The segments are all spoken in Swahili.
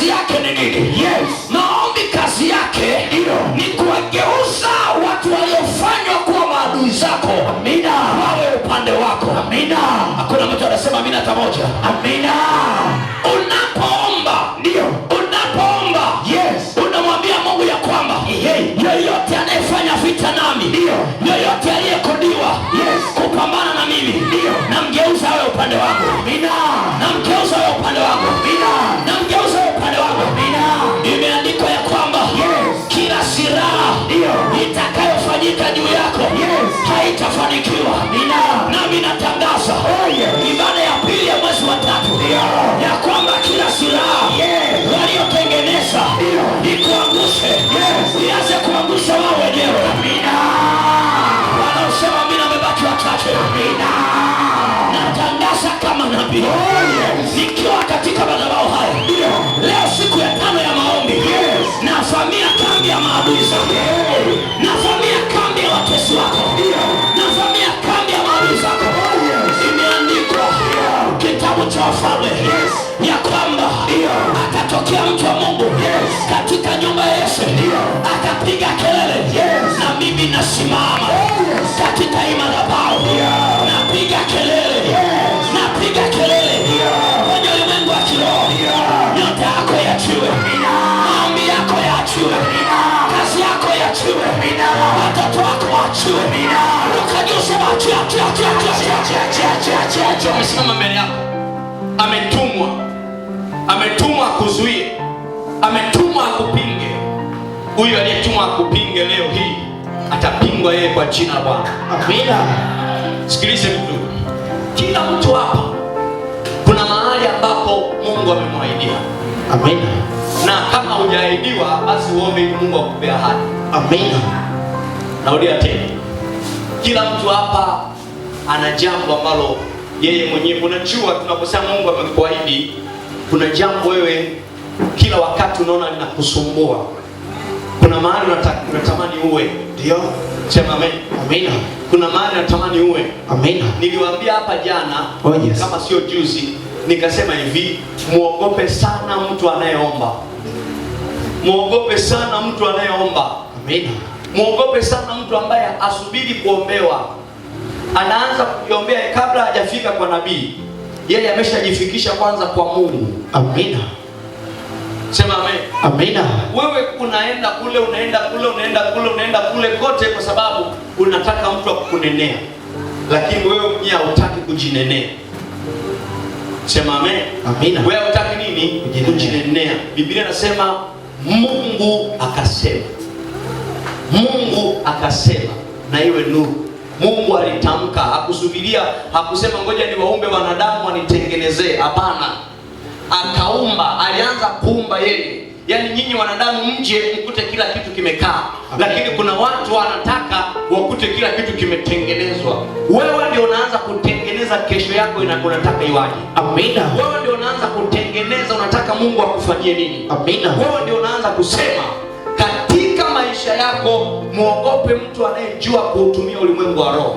kazi yake ni nini? Yes. Maombi kazi yake ni kuwageuza watu waliofanywa kuwa maadui zako, amina, wawe upande wako. amina. Hakuna mtu anasema amina hata moja. Amina. Unapoomba, Ndio. unapoomba, Yes. unamwambia Mungu ya kwamba yoyote anayefanya vita nami, Ndio. yoyote aliyekodiwa Yes. kupambana na mimi, Ndio. namgeuza awe upande wangu. Amina. Namgeuza awe upande wangu. Amina. Namgeuza awe upande wangu. Amina. Imeandikwa ya kwamba Yes. kila silaha Ndio. itakayofanyika juu yako Yes. haitafanikiwa. Amina. Nami natangaza yes. ibada ya pili ya mwezi wa 3 Ndio. ya kwamba kila silaha Yes. waliotengeneza Ndio. ikuangushe. Yes. Ianze kuangusha wao wenyewe. Amina. Wanaosema amina wamebaki wachache. Amina. Natangaza kama nabii, yes. nikiwa katika madhabahu haya Ndio. leo, siku ya 5 ya maombi, Yes. navamia kambi ya maadui zako. Navamia kambi ya watesi wako. Ndio. Navamia kambi ya maadui zako. yes. Imeandikwa kitabu cha Wafalme Yes. ya kwamba Ndio. atatokea mtu wa Mungu Yes. katika nyumba ya Yese, Ndio. atapiga kelele. Yes. Na mimi nasimama yes. katika hii madhabahu, napiga kelele. Yes. Napiga kelele kwenye ulimwengu wa kiroho. Nyota yako iachiwe, maombi yako yaachiwe, kazi yako iachiwe, watoto wako waachiwe. Ukajua achia, achia, achia, achia, achia, achia, achia, achia, achia. Amesimama mbele yako, ametumwa akuzuie, ametumwa akupinge. Huyu aliyetumwa akupinge leo hii atapingwa yeye kwa jina la Bwana. Amina. Sikilize mtu, kila mtu hapa kuna mahali ambapo Mungu amemwahidia. Amina. Na kama hujaahidiwa, basi uombe ili Mungu akupe ahadi. Amina. Narudia tena, kila mtu hapa ana jambo ambalo yeye mwenyewe, unajua tunaposema Mungu amekuahidi, kuna jambo wewe kila wakati unaona linakusumbua. Kuna mahali unatamani uwe. Ndio. Sema amen. Amina. Kuna mahali unatamani uwe. Amina. Niliwaambia hapa jana, yes. kama sio juzi, nikasema hivi, muogope sana mtu anayeomba. Muogope sana mtu anayeomba. Amina. Muogope sana mtu ambaye asubiri kuombewa. Anaanza kujiombea kabla hajafika kwa nabii. Yeye ameshajifikisha kwanza kwa Mungu. Amina. Sema amen. Amina. Wewe unaenda kule, unaenda kule, unaenda kule, unaenda kule kote kwa sababu unataka mtu akukunenea. Lakini wewe mwenyewe hutaki kujinenea. Sema amen. Amina. Wewe hutaki nini? Kujinenea. Biblia inasema Mungu akasema. Mungu akasema na iwe nuru. Mungu alitamka, hakusubiria, hakusema ngoja niwaumbe wanadamu wanitengenezee. Hapana. Akaumba, alianza kuumba yeye. Yaani nyinyi wanadamu mje mkute kila kitu kimekaa. Lakini kuna watu wanataka wakute kila kitu kimetengenezwa. Wewe ndio unaanza kutengeneza kesho yako unataka iwaje. Amina. Wewe ndio unaanza kutengeneza unataka Mungu akufanyie nini. Amina. Wewe ndio unaanza kusema katika maisha yako. Muogope mtu anayejua kuutumia ulimwengu wa roho.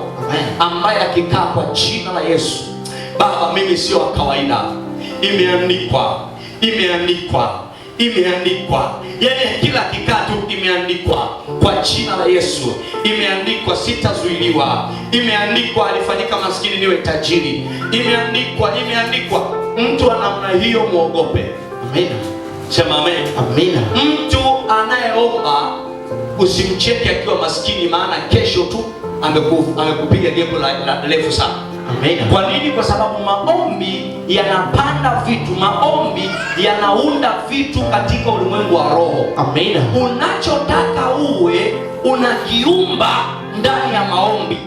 Ambaye akikaa kwa jina la Yesu. Baba, mimi sio wa kawaida. Imeandikwa, imeandikwa, imeandikwa. Yaani kila kikatu imeandikwa kwa jina la Yesu. Imeandikwa sitazuiliwa. Imeandikwa alifanyika maskini niwe tajiri. Imeandikwa, imeandikwa. Mtu wa namna hiyo muogope. Amina. Sema amen. Amina. Mtu anayeomba usimcheke akiwa maskini, maana kesho tu amekupiga gepo la refu sana. Amina. Kwa nini? Kwa sababu maombi yanapanda vitu, maombi yanaunda vitu katika ulimwengu wa roho. Amina. Unachotaka uwe unakiumba ndani ya maombi.